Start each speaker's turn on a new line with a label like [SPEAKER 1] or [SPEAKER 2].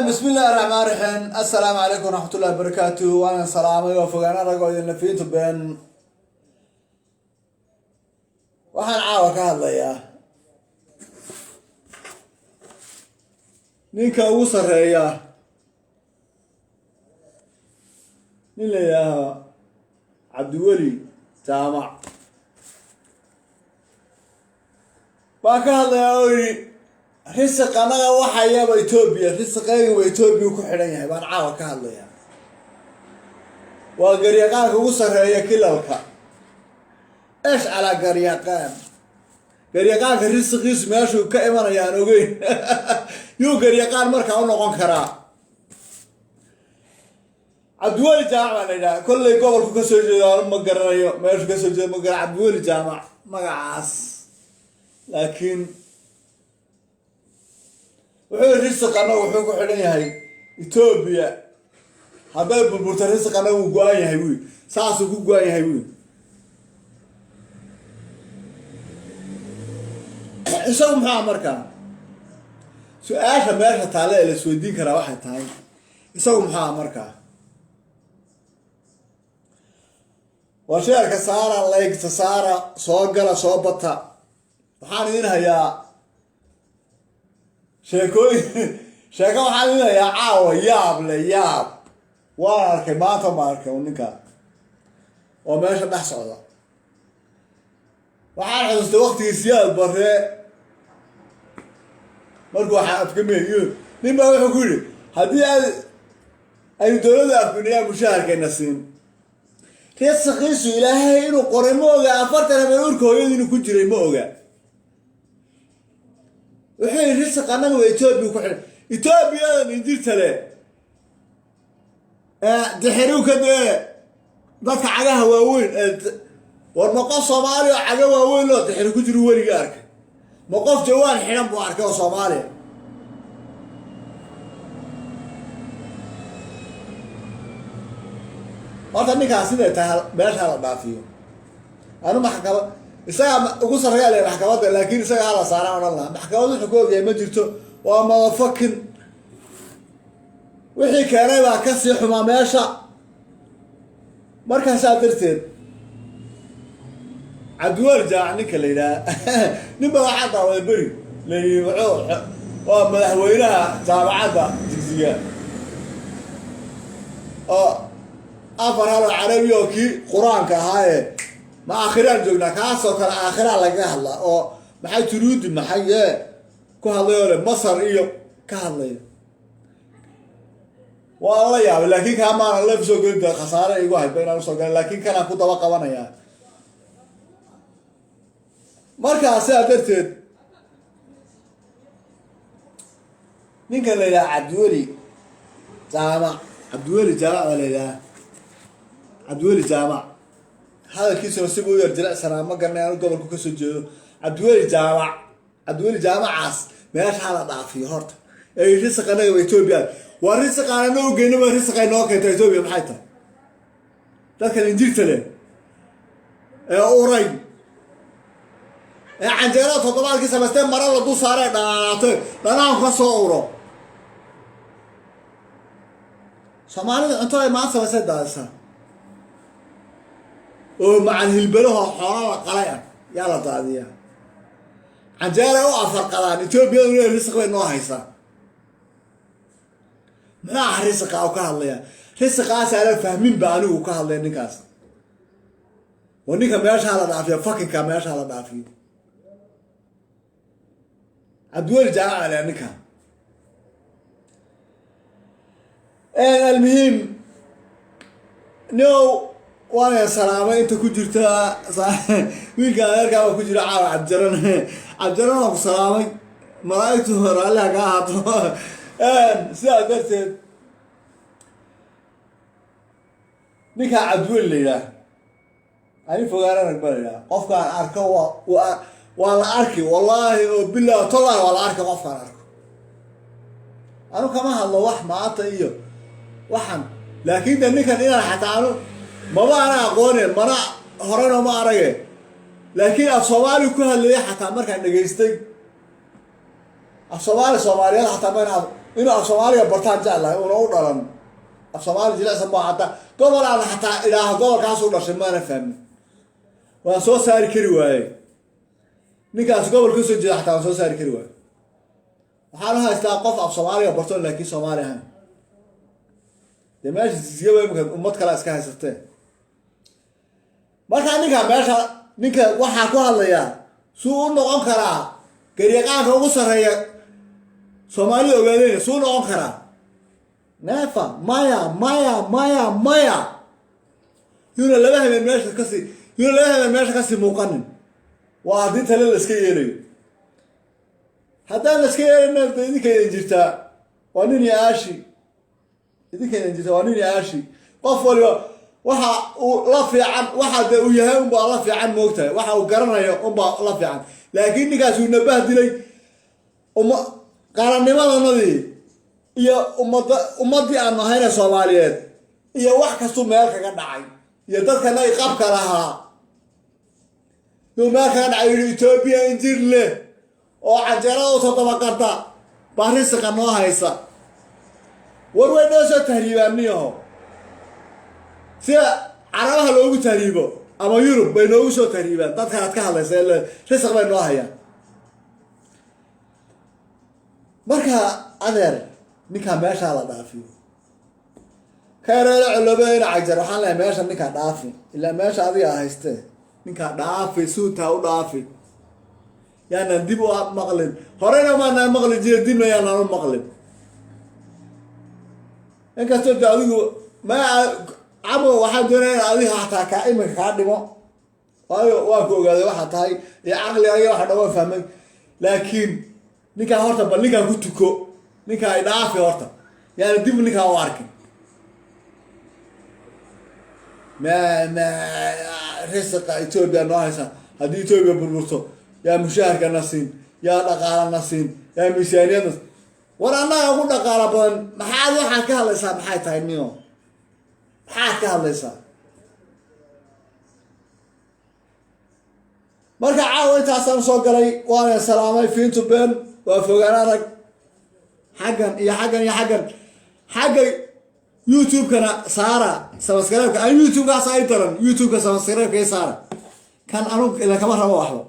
[SPEAKER 1] بسم الله الرحمن الرحيم. السلام عليكم ورحمة الله وبركاته. وأنا سلامي وفقنا رقود إن فيتو بين وحن عاوك هذا يا نيكا وصر يا نيلا يا عبد الولي جامع باك هذا يا ولي رزق أنا وحيا بإثيوبيا رزقي بإثيوبيا وكحرين يا بان عاوك هذا يا وقريقان وصر يا كلك إيش على قريقان قريقان الرزق اسمه شو كأمانة يا نوجي يو قريقان مركا ونقون كرا عبدولي جامع لنا كل قبل كسر جدار مقرر ما يش كسر جدار مقرر عبدولي جامع مقعاس لكن وحول الرزق أنا وحول كحرين هاي إثيوبيا هذا ببرت الرزق أنا وقاي هاي ساسو وقاي هاي إيشو محا مركا سؤال ما تعالى إلى سويدين كرا واحد تاي إيشو محا مركا وشيرك سارة لايك سارة صوغلا صوبتا وحانين هيا شيكوي شيكو وحانين هيا عاوة ياب لياب واركي ماتا ماركا ونكا وماشا بحصة وحان حدثت وقتي سياد بري markuu waxa afkameeyo ninba wuxuu ku yiri hadii ay dawladda afkaniya mushaharkeena siin reesaqiisu ilaahay inuu qoray ma oga afartan habeen urkooyada inuu ku jiray ma oga wixii reesaqana waa Itoobiya ku xiran Itoobiyadan injirtale dixiriu ka dadka cagaha waaweyn war maqo Soomaaliya caga waaweyn loo dixiri ku jiro wariga arka موقف جوان حين بواركه صومالي هذا نيكا سيده تاع باشا دافيو انا محكمه isaga ugu sareeyay maxkamadda laakiin isaga hala saaran wallah maxkamaddu xuquuq ay ma jirto waa ma fakin wixii keenay baa ka sii xumaa meesha markaas aad dirteen عبدول جاعني كليلا نبى واحد على البري اللي يبيعوه ومدحوينها جامعات جزية أفر هذا العربي وكي قرآن كهاي ما آخران جونا كاسو كان آخران لقاه الله أو محي ترود محي كهالله مصر إيو كهالله والله يا لكن كمان الله بسوق قلت خسارة يقول بين الرسول لكن كان أكو طبقة وانا يا markaas aad darteed ninka la ilaa Abduli Jaamac walaalaha Abduli Jaamac hadalkiisa si uu yarjilay salaamo ganaan gobolka ka soo jeedo Abduli Jaamacaas meesha la dhaafiyo horta ee risaqana way Itoobiya waa risaqana noo geeyno waa risaqay noo keentay Itoobiya maxay tahay dadka injirta leh ee oray عندنا تطبع كيس مستين مرة لدو صارع دانا خسورة سمعني أنتوا ما سمعت دارسا ومع الهلبلها حرارة قليا يلا تعديها عندنا وأفر قلان إثيوبيا ولا رزق وين ناهيسا ما رزق أو كهالله رزق أسأل فهمين بانو وكهالله نكاس ونيكا ماشي على ضعفيه فكين كماشي على ضعفيه عبدول جاء على نكا المهم نو وانا سلامة انت كجرتا ويل قال لك انا كجرا عبد الجرن ابو سلامة مرايته رالها قاعد سيادة نكا عبدول ليلا أنا فقارا نقبل لا قف كان أركوا ولا أركي والله بالله طلع ولا أركي قف كان أركو أنا كمان الله وح ما عطيه وحن laakiin de ninkan inaan xataa anu maba ana aqoonin mana horena ma arage laakiin af soomaali ku hadlayay xataa markaan dhegaystay af soomaaliyeed xataa mayna inuu af soomaaliga bartaan jeclahay una u dhalan af soomaali jilicsan baa xataa gobol aan xataa idhaaho gobolkaas u dhashay maana fahmin waan soo saari kari waaye ninkaas gobol kasoo jeeda xataa waan soo saari kari waaye waxaan u haystaa qof af soomaaliga bartoon laakiin soomaali ahayn dee meesha sisiyaba imika ummad kale iska haysatee markaa ninka waxaa ku hadlayaa suu u noqon karaa garyaqaanka ugu sarreeya soomaalida ogaadeyna suu noqon karaa neefa maya yuuna laba habeen meesha kasii muuqanin waa haddii tale la iska yeelayo haddaan la iska yeelana de idinkaydan jirtaa waa nin iyo aashi idinkaydan jirtaa waa nin iyo aashi qof waliba waxa uu la fiican waxa de uu yahay unbaa la fiican moogtahay waxa uu garanayo unbaa la fiican laakiin ninkaas uu nabah dilay qarannimadanadii iyo ummadii aan nahayna soomaaliyeed iyo wax kastuu meel kaga dhacay iyo dadkana ay qabka lahaa yuu meel kaga dhacay yidhi etoobiya injir leh oo canjeerada u toddoba qarta baa risiqa noo haysa war way noo soo tahriibaaniyaho sida carabaha loogu tahriibo ama yurub bay noogu soo tahriibaan dadkan aad ka hadlaysa risiq bay noo hayaan marka adeer ninkaa meeshaa la dhaafiyo ka yareelo coloobe ina cagjar waxaan lehay meesha ninkaa dhaafi ilaa meesha adiga haystee ninkaa dhaafi suutaa u dhaafi yaanan dib u maqlin horeyna maanaan maqli jira dibna yaanaan u maqlin inkastoo de adigu camo waxaan doonaya in adiga hataa kaa iminka kaa dhimo waayo waan ku ogaaday waxaa tahay iyo caqli aya waxa dhan waan fahmay laakiin ninkaa horta bal ninkaa ku tuko ninkaa i dhaafi horta yaani dib ninkaa u arkin risiqa etoobiya noo haysa haddii etoobiya burburto yaa mushaharka na siin yaa dhaqaala na siin yaa miisaaniyad na siin war annaga ugu dhaqaala badan maxaad waxaad ka hadlaysaa maxay tahay nio maxaad ka hadlaysaa marka caawa intaasaan soo galay waana salaamay fiintu been waa fogaan arag xaggan iyo xagga youtube-kana saara subscribe-ka youtube-kaas ay daran youtube-ka subscribe-ka saara kan anugu kama rabo waxba